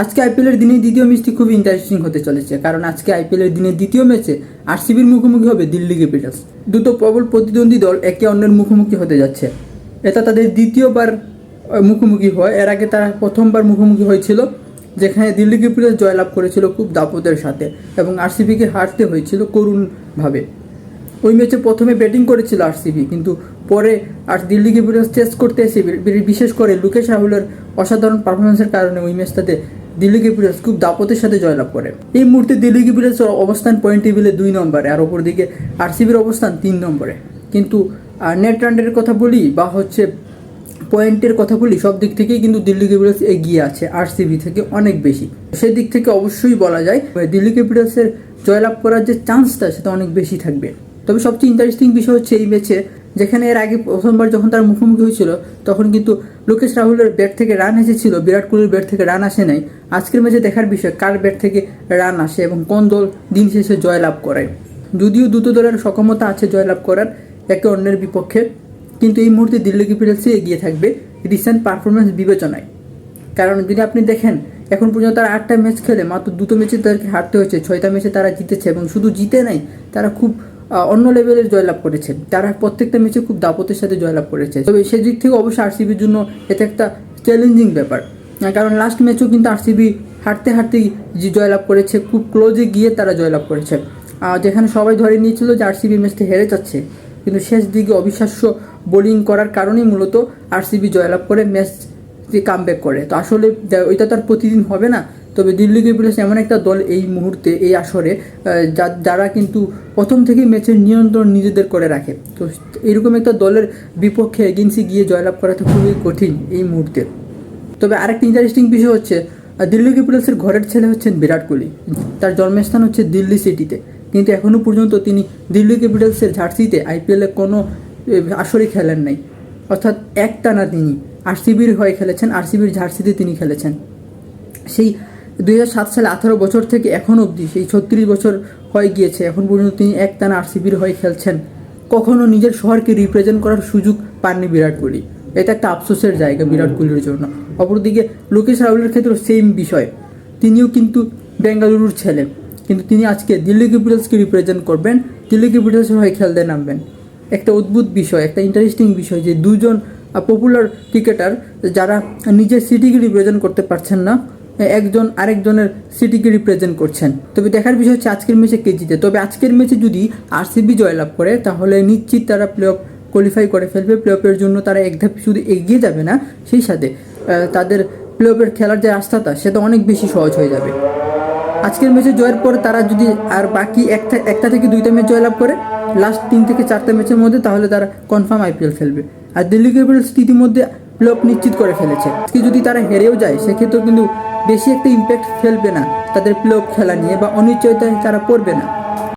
আজকে আইপিএলের দিনে দ্বিতীয় ম্যাচটি খুবই ইন্টারেস্টিং হতে চলেছে, কারণ আজকে আইপিএলের দিনে দ্বিতীয় ম্যাচে আরসিবির মুখোমুখি হবে দিল্লি ক্যাপিটালস। দুটো প্রবল প্রতিদ্বন্দ্বী দল একে অন্যের মুখোমুখি হতে যাচ্ছে। এটা তাদের দ্বিতীয়বার মুখোমুখি হয়। এর আগে তারা প্রথমবার মুখোমুখি হয়েছিল, যেখানে দিল্লি ক্যাপিটালস জয়লাভ করেছিল খুব দাপটের সাথে এবং আরসিবিকে হারতে হয়েছিল করুণভাবে। ওই ম্যাচে প্রথমে ব্যাটিং করেছিল আরসিবি, কিন্তু পরে আর দিল্লি ক্যাপিটালস চেস করতে এসে বিশেষ করে লোকেশ রাহুলের অসাধারণ পারফরমেন্সের কারণে ওই ম্যাচটাতে দিল্লি ক্যাপিটালস খুব দাপটের সাথে জয়লাভ করে। এই মুহূর্তে দিল্লি ক্যাপিটালসের অবস্থান পয়েন্ট টেবিলে 2 নম্বরে, আর অপরদিকে আরসিবির অবস্থান 3 নম্বরে। কিন্তু নেট রানের কথা বলি বা পয়েন্টের কথা বলি, সব দিক থেকেই কিন্তু দিল্লি ক্যাপিটালস এগিয়ে আছে আরসিবি থেকে অনেক বেশি। সেই দিক থেকে অবশ্যই বলা যায় দিল্লি ক্যাপিটালসের জয়লাভ করার যে চান্সটা সেটা অনেক বেশি থাকবে। তবে সবচেয়ে ইন্টারেস্টিং বিষয় হচ্ছে এই ম্যাচে, যেখানে এর আগে প্রথমবার যখন তারা মুখোমুখি হয়েছিল তখন কিন্তু লোকেশ রাহুলের ব্যাট থেকে রান এসেছিল, বিরাট কোহলির ব্যাট থেকে রান আসে নাই। আজকের ম্যাচে দেখার বিষয় কার ব্যাট থেকে রান আসে এবং কোন দল দিন শেষে জয়লাভ করে। যদিও দুটো দলের সক্ষমতা আছে জয়লাভ করার একে অন্যের বিপক্ষে, কিন্তু এই মুহূর্তে দিল্লি ক্যাপিটালসই এগিয়ে থাকবে রিসেন্ট পারফরমেন্স বিবেচনায়। কারণ যদি আপনি দেখেন এখন পর্যন্ত তারা 8টা ম্যাচ খেলে মাত্র 2টো ম্যাচে তাদেরকে হারতে হয়েছে, 6টা ম্যাচে তারা জিতেছে এবং শুধু জিতে নাই, তারা খুব অন্য লেভেলের জয়লাভ করেছে। তারা প্রত্যেকটা ম্যাচে খুব দাপটের সাথে জয়লাভ করেছে। তবে সেদিক থেকে অবশ্যই আরসিবির জন্য এটা একটা চ্যালেঞ্জিং ব্যাপার, কারণ লাস্ট ম্যাচেও কিন্তু আরসিবি হারতে হারতেই জয়লাভ করেছে, খুব ক্লোজে গিয়ে তারা জয়লাভ করেছে, যেখানে সবাই ধরে নিয়েছিল যে আরসিবি ম্যাচটা হেরে যাচ্ছে, কিন্তু শেষ দিকে অবিশ্বাস্য বোলিং করার কারণেই মূলত আরসিবি জয়লাভ করে ম্যাচ কামব্যাক করে। তো আসলে ওইটা তার প্রতিদিন হবে না। তবে দিল্লি ক্যাপিটালস এমন একটা দল এই মুহূর্তে এই আসরে যারা কিন্তু প্রথম থেকেই ম্যাচের নিয়ন্ত্রণ নিজেদের করে রাখে। তো এরকম একটা দলের বিপক্ষে এগেন্সি গিয়ে জয়লাভ করা তো খুবই কঠিন এই মুহূর্তে। তবে আরেকটা ইন্টারেস্টিং বিষয় হচ্ছে দিল্লি ক্যাপিটালসের ঘরের ছেলে হচ্ছেন বিরাট কোহলি। তার জন্মস্থান হচ্ছে দিল্লি সিটিতে, কিন্তু এখনও পর্যন্ত তিনি দিল্লি ক্যাপিটালসের জার্সিতে আইপিএলে কোনো আসরে খেলেন নাই। অর্থাৎ একটানা তিনি আরসিবির হয়ে খেলেছেন, আরসিবির জার্সিতে তিনি খেলেছেন। সেই 2007 সালে 18 বছর থেকে এখন অবধি সেই 36 বছর হয়ে গিয়েছে, এখন পর্যন্ত তিনি একটানা আরসিবির হয়ে খেলছেন। কখনও নিজের শহরকে রিপ্রেজেন্ট করার সুযোগ পাননি বিরাট কোহলি। এটা একটা আফসোসের জায়গা বিরাট কোহলির জন্য। অপরদিকে লোকেশ রাহুলের ক্ষেত্রেও সেম বিষয়, তিনিও কিন্তু বেঙ্গালুরুর ছেলে, কিন্তু তিনি আজকে দিল্লি ক্যাপিটালসকে রিপ্রেজেন্ট করবেন, দিল্লি ক্যাপিটালসের হয়ে খেলতে নামবেন। একটা অদ্ভুত বিষয়, একটা ইন্টারেস্টিং বিষয় যে দুজন পপুলার ক্রিকেটার যারা নিজের সিটিকে রিপ্রেজেন্ট করতে পারছেন না, একজন আরেকজনের সিটিকে রিপ্রেজেন্ট করছেন। তবে দেখার বিষয় হচ্ছে আজকের ম্যাচে কে জিতে। তবে আজকের ম্যাচে যদি আরসিবি জয়লাভ করে তাহলে নিশ্চিত তারা প্লে অফ কোয়ালিফাই করে ফেলবে। প্লে অফের জন্য তারা এক ধাপ শুধু এগিয়ে যাবে না, সেই সাথে তাদের প্লে অফের খেলার যে রাস্তাটা সেটা অনেক বেশি সহজ হয়ে যাবে। আজকের ম্যাচে জয়ের পর তারা যদি আর বাকি একটা থেকে 2টা ম্যাচ জয়লাভ করে লাস্ট 3 থেকে 4টা ম্যাচের মধ্যে, তাহলে তারা কনফার্ম আইপিএল খেলবে। আর দিল্লি ক্যাপিটালস ইতিমধ্যে প্লে অফ নিশ্চিত করে ফেলেছে। আজকে যদি তারা হেরেও যায় সেক্ষেত্রেও কিন্তু বেশি একটা ইম্প্যাক্ট ফেলবে না তাদের প্লে অফ খেলা নিয়ে, বা অনিশ্চয়তায় তারা পড়বে না।